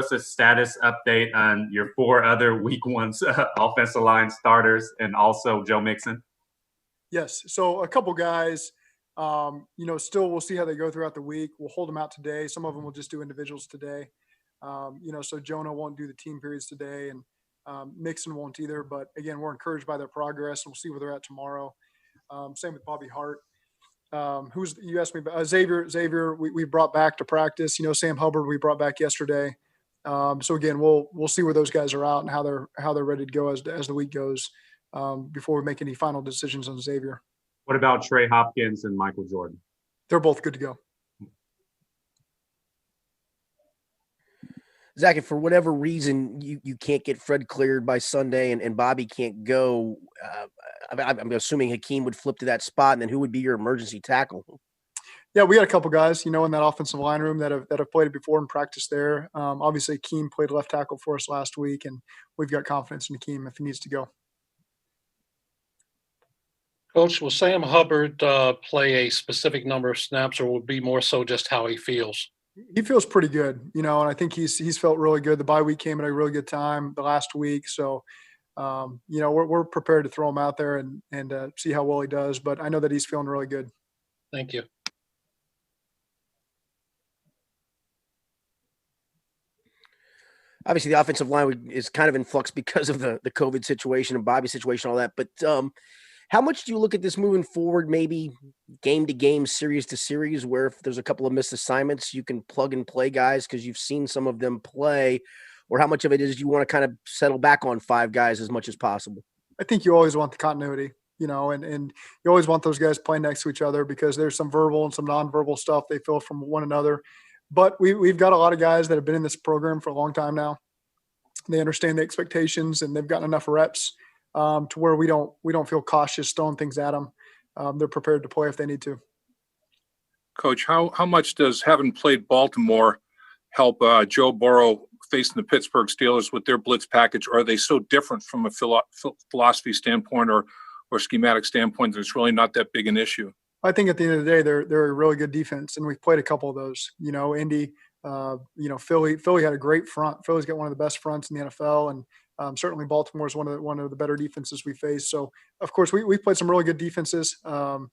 us a status update on your 4 other week 1 offensive line starters and also Joe Mixon? Yes. So a couple guys, still we'll see how they go throughout the week. We'll hold them out today. Some of them will just do individuals today. So Jonah won't do the team periods today, and Mixon won't either. But again, we're encouraged by their progress, and we'll see where they're at tomorrow. Same with Bobby Hart. Who's you asked me about Xavier? We brought back to practice. Sam Hubbard we brought back yesterday. So again, we'll see where those guys are out and how they're ready to go as the week goes before we make any final decisions on Xavier. What about Trey Hopkins and Michael Jordan? They're both good to go. Zach, if for whatever reason you can't get Fred cleared by Sunday and Bobby can't go, I'm assuming Hakeem would flip to that spot, and then who would be your emergency tackle? Yeah, we got a couple guys, in that offensive line room that have played it before and practiced there. Obviously, Hakeem played left tackle for us last week, and we've got confidence in Hakeem if he needs to go. Coach, will Sam Hubbard play a specific number of snaps, or will it be more so just how he feels? He feels pretty good, and I think he's felt really good. The bye week came at a really good time the last week, so we're prepared to throw him out there and see how well he does. But I know that he's feeling really good. Thank you. Obviously, the offensive line is kind of in flux because of the COVID situation and Bobby's situation, all that. But how much do you look at this moving forward, maybe game to game, series to series, where if there's a couple of missed assignments, you can plug and play guys because you've seen some of them play? Or how much of it is you want to kind of settle back on 5 guys as much as possible? I think you always want the continuity, and you always want those guys playing next to each other because there's some verbal and some nonverbal stuff they feel from one another. But we've got a lot of guys that have been in this program for a long time now. They understand the expectations, and they've gotten enough reps to where we don't feel cautious throwing things at them. They're prepared to play if they need to. Coach, how much does having played Baltimore help Joe Burrow facing the Pittsburgh Steelers with their blitz package? Or are they so different from a philosophy standpoint or schematic standpoint that it's really not that big an issue? I think at the end of the day, they're a really good defense, and we've played a couple of those. Indy, Philly had a great front. Philly's got one of the best fronts in the NFL, and certainly Baltimore is one of the better defenses we face. So, of course, we've played some really good defenses. So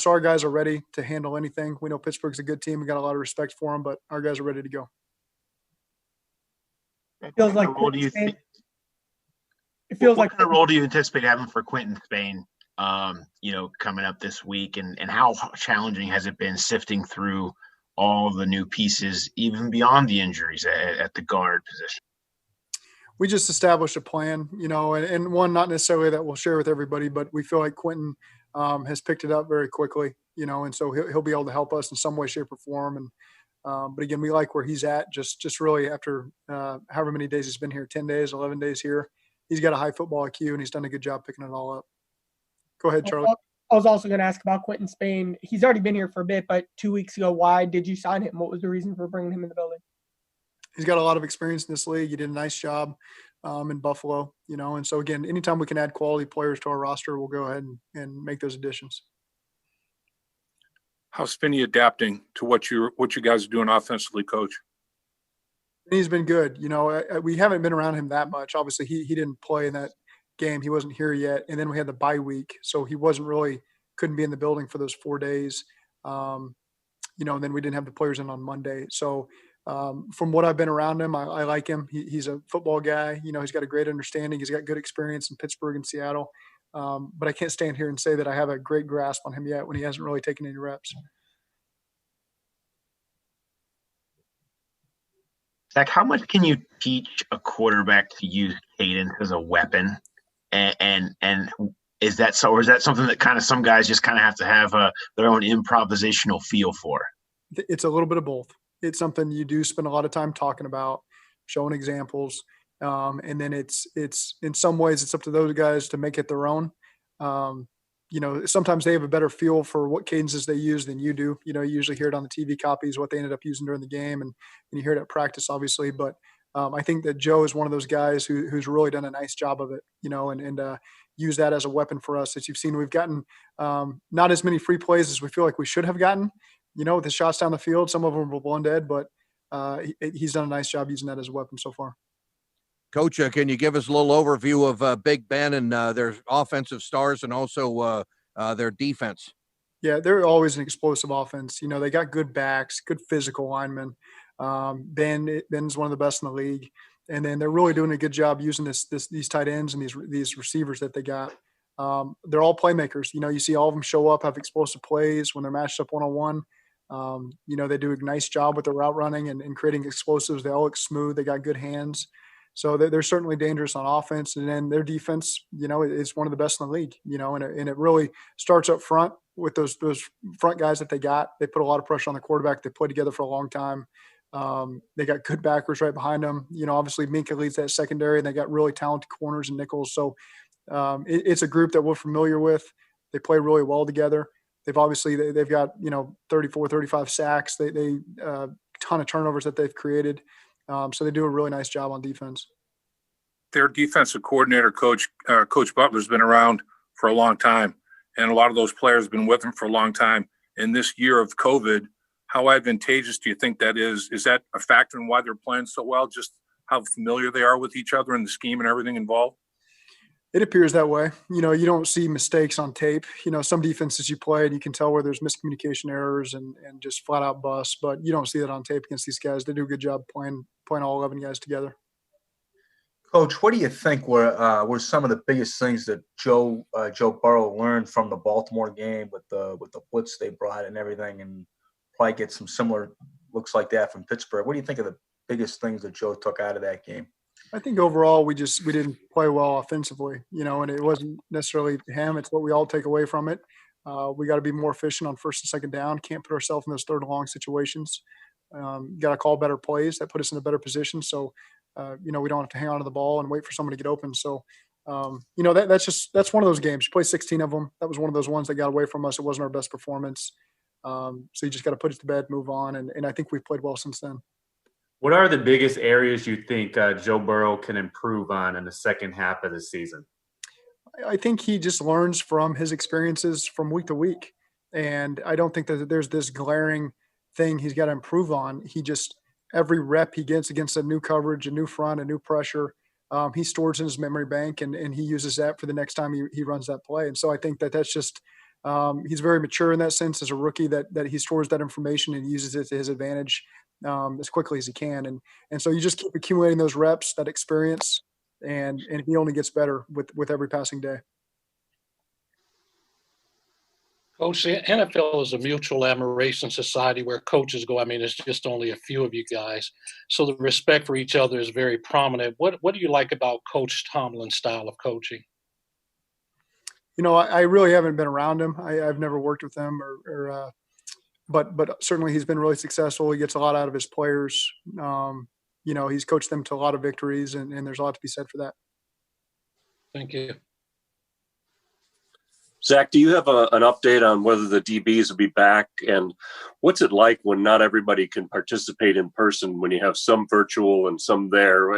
our guys are ready to handle anything. We know Pittsburgh's a good team. We got a lot of respect for them, but our guys are ready to go. It feels like what kind of role do you anticipate having for Quentin Spain? Coming up this week, and how challenging has it been sifting through all the new pieces, even beyond the injuries at the guard position? We just established a plan, and one not necessarily that we'll share with everybody, but we feel like Quentin has picked it up very quickly, and so he'll be able to help us in some way, shape, or form. And but again, we like where he's at. Just really after however many days he's been here, 10 days, 11 days here, he's got a high football IQ, and he's done a good job picking it all up. Go ahead, Charlie. I was also going to ask about Quentin Spain. He's already been here for a bit, but 2 weeks ago, why did you sign him? What was the reason for bringing him in the building? He's got a lot of experience in this league. He did a nice job in Buffalo, and so again, anytime we can add quality players to our roster, we'll go ahead and make those additions. How's Finney adapting to what you guys are doing offensively, Coach? He's been good. We haven't been around him that much. Obviously, he didn't play in that game. He wasn't here yet. And then we had the bye week. So he couldn't be in the building for those 4 days. And then we didn't have the players in on Monday. So from what I've been around him, I like him. He's a football guy. He's got a great understanding. He's got good experience in Pittsburgh and Seattle. But I can't stand here and say that I have a great grasp on him yet when he hasn't really taken any reps. Zach, how much can you teach a quarterback to use cadence as a weapon? And is that so, or is that something that kind of some guys just kind of have to have their own improvisational feel for? It's a little bit of both. It's something you do spend a lot of time talking about, showing examples, and then it's in some ways it's up to those guys to make it their own. Sometimes they have a better feel for what cadences they use than you do. You usually hear it on the TV copies, what they ended up using during the game, and you hear it at practice, obviously. But I think that Joe is one of those guys who's really done a nice job of it, and use that as a weapon for us. As you've seen, we've gotten not as many free plays as we feel like we should have gotten, with the shots down the field. Some of them were blown dead, but he's done a nice job using that as a weapon so far. Coach, can you give us a little overview of Big Ben and their offensive stars and also their defense? Yeah, they're always an explosive offense. They got good backs, good physical linemen. Ben's one of the best in the league, and then they're really doing a good job using these tight ends and these receivers that they got. They're all playmakers. You see all of them show up, have explosive plays when they're matched up one-on-one. They do a nice job with their route running and creating explosives. They all look smooth. They got good hands. So they're certainly dangerous on offense. And then their defense, is one of the best in the league, and it really starts up front with those front guys that they got. They put a lot of pressure on the quarterback. They played together for a long time. They got good backers right behind them. Obviously Minka leads that secondary, and they got really talented corners and nickels. So it's a group that we're familiar with. They play really well together. They've got 34, 35 sacks. They ton of turnovers that they've created. So they do a really nice job on defense. Their defensive coordinator, Coach Butler's been around for a long time, and a lot of those players have been with him for a long time. In this year of COVID, how advantageous do you think that is? Is that a factor in why they're playing so well, just how familiar they are with each other and the scheme and everything involved? It appears that way. You don't see mistakes on tape. Some defenses you play and you can tell where there's miscommunication errors and just flat out busts, but you don't see that on tape against these guys. They do a good job playing all 11 guys together. Coach, what do you think were some of the biggest things that Joe Burrow learned from the Baltimore game with the blitz they brought and everything, and probably get some similar looks like that from Pittsburgh? What do you think of the biggest things that Joe took out of that game? I think overall we didn't play well offensively, and it wasn't necessarily him. It's what we all take away from it. We got to be more efficient on first and second down. Can't put ourselves in those third and long situations. Got to call better plays that put us in a better position. So, we don't have to hang on to the ball and wait for someone to get open. So, that's one of those games. You play 16 of them. That was one of those ones that got away from us. It wasn't our best performance. So you just got to put it to bed, move on. And I think we've played well since then. What are the biggest areas you think Joe Burrow can improve on in the second half of the season? I think he just learns from his experiences from week to week. And I don't think that there's this glaring thing he's got to improve on. He just, every rep he gets against a new coverage, a new front, a new pressure, he stores in his memory bank and he uses that for the next time he runs that play. And so I think that's just, he's very mature in that sense as a rookie that he stores that information and uses it to his advantage as quickly as he can. And so you just keep accumulating those reps, that experience, and he only gets better with every passing day. Coach, the NFL is a mutual admiration society where coaches go. I mean, it's just only a few of you guys. So the respect for each other is very prominent. What do you like about Coach Tomlin's style of coaching? I really haven't been around him. I've never worked with him but certainly he's been really successful. He gets a lot out of his players. He's coached them to a lot of victories, and there's a lot to be said for that. Thank you. Zach, do you have an update on whether the DBs will be back, and what's it like when not everybody can participate in person, when you have some virtual and some there?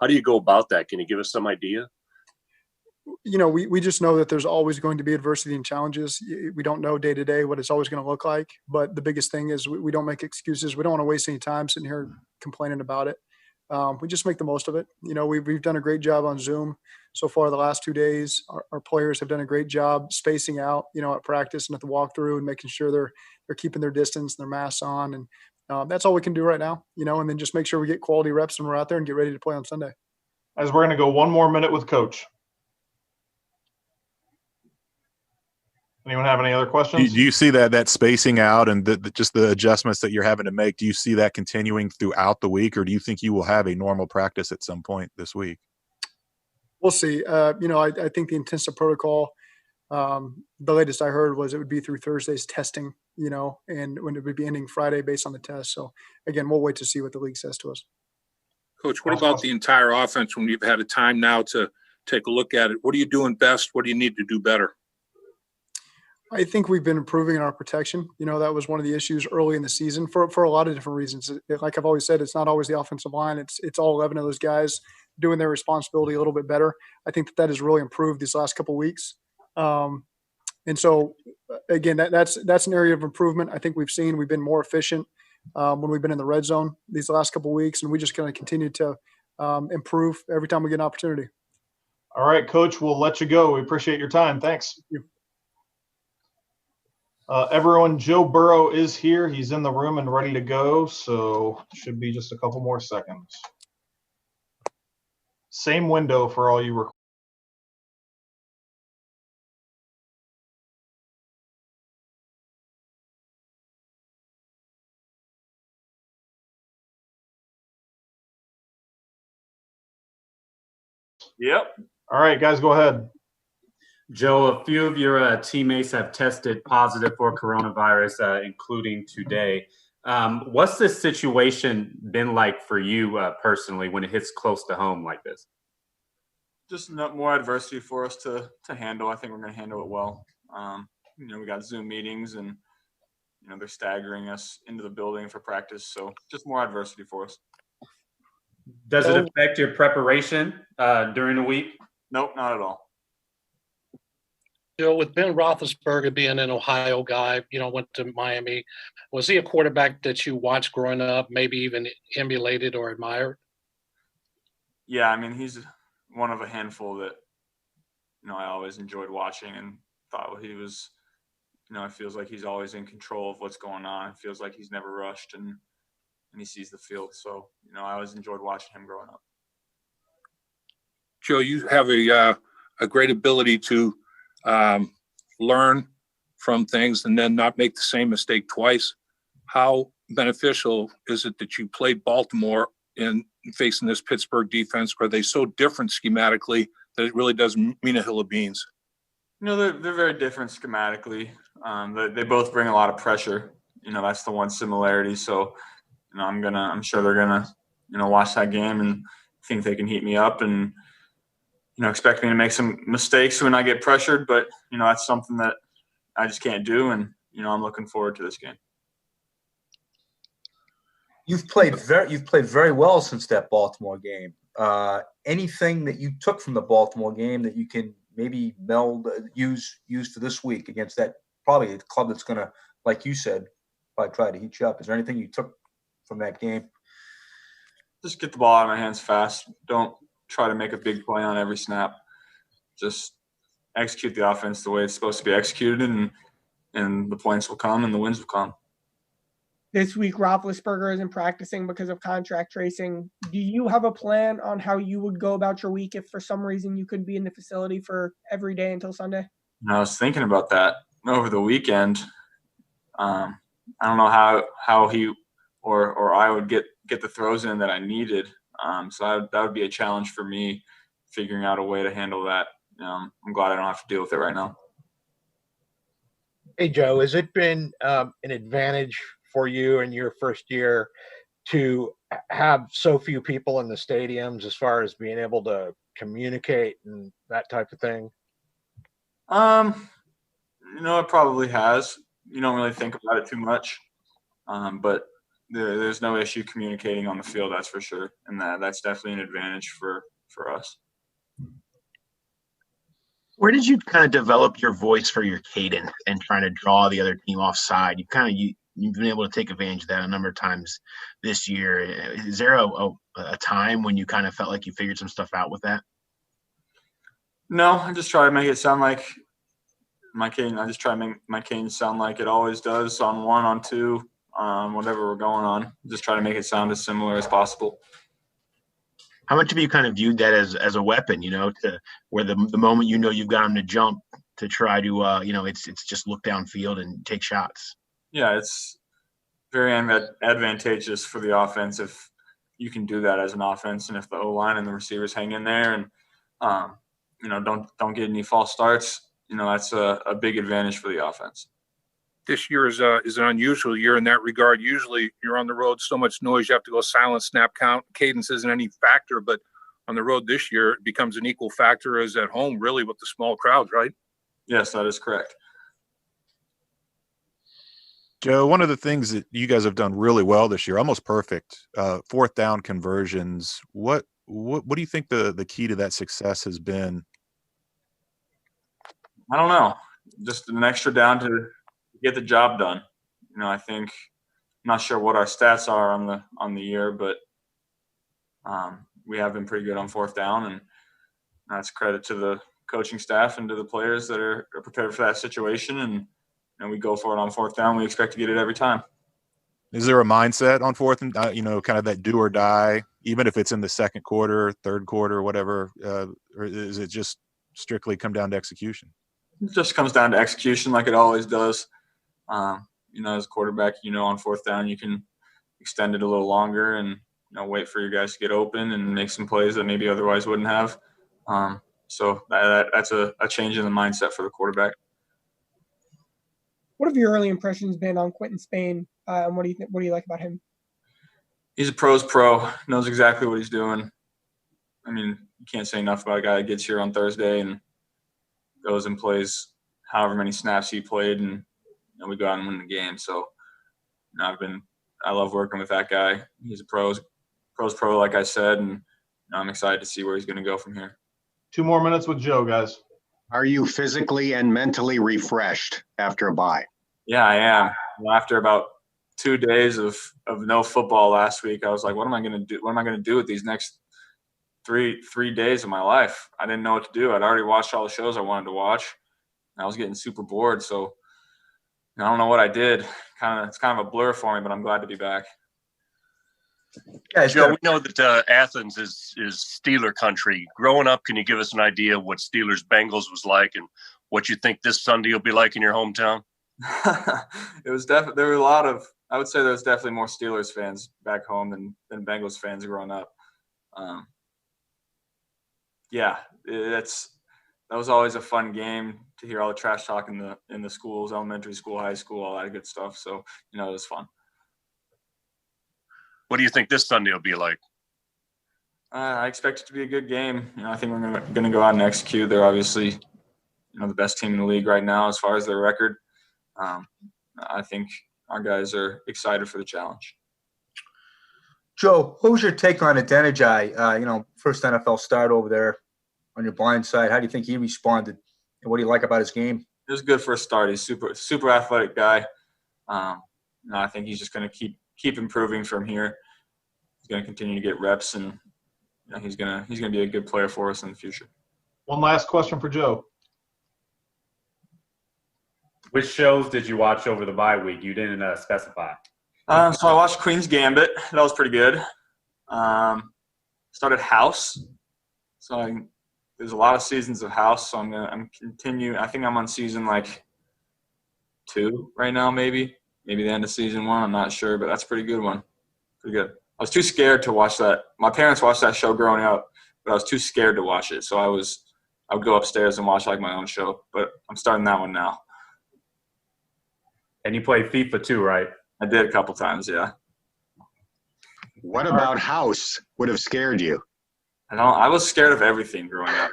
How do you go about that? Can you give us some idea? We just know that there's always going to be adversity and challenges. We don't know day to day what it's always going to look like. But the biggest thing is we don't make excuses. We don't want to waste any time sitting here complaining about it. We just make the most of it. We've done a great job on Zoom so far the last 2 days. Our players have done a great job spacing out, at practice and at the walkthrough and making sure they're keeping their distance and their masks on. And that's all we can do right now, and then just make sure we get quality reps when we're out there and get ready to play on Sunday. As we're going to go one more minute with Coach. Anyone have any other questions? Do you see that spacing out and just the adjustments that you're having to make? Do you see that continuing throughout the week, or do you think you will have a normal practice at some point this week? We'll see. I think the intensive protocol, the latest I heard was it would be through Thursday's testing, and when it would be ending Friday based on the test. So again, we'll wait to see what the league says to us. Coach, what about the entire offense when you've had a time now to take a look at it? What are you doing best? What do you need to do better? I think we've been improving in our protection. That was one of the issues early in the season for a lot of different reasons. Like I've always said, it's not always the offensive line. It's all 11 of those guys doing their responsibility a little bit better. I think that has really improved these last couple of weeks. And so, again, that's an area of improvement. I think we've been more efficient. when we've been in the red zone these last couple of weeks, and we just going to continue to improve every time we get an opportunity. All right, Coach, we'll let you go. We appreciate your time. Thanks. Everyone, Joe Burrow is here. He's in the room and ready to go, so should be just a couple more seconds. Same window for all you Yep. All right, guys, go ahead. Joe, a few of your teammates have tested positive for coronavirus, including today. What's this situation been like for you personally when it hits close to home like this? Just more adversity for us to handle. I think we're going to handle it well. We got Zoom meetings and, they're staggering us into the building for practice. So just more adversity for us. Does it affect your preparation during the week? Nope, not at all. With Ben Roethlisberger being an Ohio guy, went to Miami, was he a quarterback that you watched growing up, maybe even emulated or admired? Yeah, he's one of a handful that, I always enjoyed watching and thought he was, it feels like he's always in control of what's going on. It feels like he's never rushed and he sees the field. So, I always enjoyed watching him growing up. Joe, you have a great ability to learn from things and then not make the same mistake twice. How beneficial is it that you played Baltimore in facing this Pittsburgh defense? Are they so different schematically that it really doesn't mean a hill of beans? They're very different schematically. They both bring a lot of pressure. That's the one similarity. So, I'm sure they're gonna, watch that game and think they can heat me up and, expect me to make some mistakes when I get pressured. But, that's something that I just can't do. And, I'm looking forward to this game. You've played very well since that Baltimore game. Anything that you took from the Baltimore game that you can maybe use for this week against that probably a club that's going to, like you said, probably try to heat you up? Is there anything you took from that game? Just get the ball out of my hands fast. Don't try to make a big play on every snap. Just execute the offense the way it's supposed to be executed, and the points will come and the wins will come. This week, Roethlisberger isn't practicing because of contract tracing. Do you have a plan on how you would go about your week if for some reason you couldn't be in the facility for every day until Sunday? I was thinking about that over the weekend. I don't know how he or I would get the throws in that I needed. So that would be a challenge for me, figuring out a way to handle that. I'm glad I don't have to deal with it right now. Hey, Joe, has it been an advantage for you in your first year to have so few people in the stadiums as far as being able to communicate and that type of thing? It probably has. You don't really think about it too much. But there's no issue communicating on the field, that's for sure. And that's definitely an advantage for us. Where did you kind of develop your voice for your cadence and trying to draw the other team offside? You've been able to take advantage of that a number of times this year. Is there a time when you kind of felt like you figured some stuff out with that? No, I just try to make it sound like my cadence. I just try to make my cadence sound like it always does on one, on two, whatever we're going on. Just try to make it sound as similar as possible. How much have you kind of viewed that as a weapon, to where the moment you've got them to jump to try to, it's just look downfield and take shots? Yeah, it's very advantageous for the offense if you can do that as an offense, and if the O-line and the receivers hang in there and, don't get any false starts, that's a big advantage for the offense. This year is an unusual year in that regard. Usually you're on the road, so much noise, you have to go silent, snap count. Cadence isn't any factor, but on the road this year, it becomes an equal factor as at home, really, with the small crowds, right? Yes, that is correct. Joe, one of the things that you guys have done really well this year, almost perfect, fourth down conversions. What do you think the key to that success has been? I don't know. Just an extra down to get the job done. I think not sure what our stats are on the year, but we have been pretty good on fourth down, and that's credit to the coaching staff and to the players that are prepared for that situation. And we go for it on fourth down. We expect to get it every time. Is there a mindset on fourth and kind of that do or die, even if it's in the second quarter, third quarter, whatever, or is it just strictly come down to execution? It just comes down to execution, like it always does. As a quarterback, on fourth down you can extend it a little longer and wait for your guys to get open and make some plays that maybe otherwise wouldn't have. So that's a change in the mindset for the quarterback. What have your early impressions been on Quentin Spain, and what do you like about him? He's a pro's pro, knows exactly what he's doing. I mean, you can't say enough about a guy that gets here on Thursday and goes and plays however many snaps he played, and we go out and win the game. So I love working with that guy. He's a pro's pro, like I said, and I'm excited to see where he's going to go from here. 2 more minutes with Joe, guys. Are you physically and mentally refreshed after a bye? Yeah, I am. After about 2 days of no football last week, I was like, what am I going to do? What am I going to do with these next three days of my life? I didn't know what to do. I'd already watched all the shows I wanted to watch. I was getting super bored, so I don't know what I did. It's kind of a blur for me, but I'm glad to be back. Joe, we know that Athens is Steeler country. Growing up, can you give us an idea of what Steelers Bengals was like and what you think this Sunday will be like in your hometown? It was definitely, there were a lot of, I would say there was definitely more Steelers fans back home than Bengals fans growing up. That was always a fun game to hear all the trash talk in the schools, elementary school, high school, all that good stuff. So, it was fun. What do you think this Sunday will be like? I expect it to be a good game. I think we're going to go out and execute. They're obviously, the best team in the league right now as far as their record. I think our guys are excited for the challenge. Joe, what was your take on Adeniji? First NFL start over there on your blind side. How do you think he responded? And what do you like about his game? It was good for a start. He's super athletic guy. I think he's just going to keep improving from here. He's going to continue to get reps, and he's going to be a good player for us in the future. One last question for Joe. Which shows did you watch over the bye week? You didn't specify. So I watched Queen's Gambit. That was pretty good. Started House. So there's a lot of seasons of House. So I'm continuing. I think I'm on season 2 right now, maybe the end of season 1. I'm not sure, but that's a pretty good one. Pretty good. I was too scared to watch that. My parents watched that show growing up, but I was too scared to watch it. So I would go upstairs and watch my own show, but I'm starting that one now. And you played FIFA too, right? I did a couple times, yeah. What about House would have scared you? I was scared of everything growing up.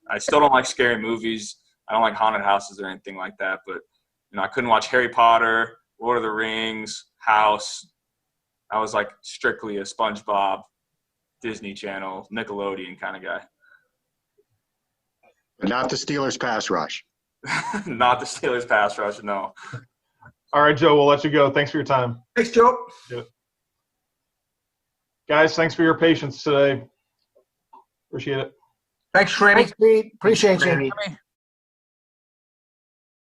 I still don't like scary movies. I don't like haunted houses or anything like that, but I couldn't watch Harry Potter, Lord of the Rings, House. I was strictly a SpongeBob, Disney Channel, Nickelodeon kind of guy. But not the Steelers pass rush. Not the Steelers pass rush, no. All right, Joe, we'll let you go. Thanks for your time. Thanks, Joe. Yeah. Guys, thanks for your patience today. Appreciate it. Thanks, Trey. Thanks, Pete. Appreciate you.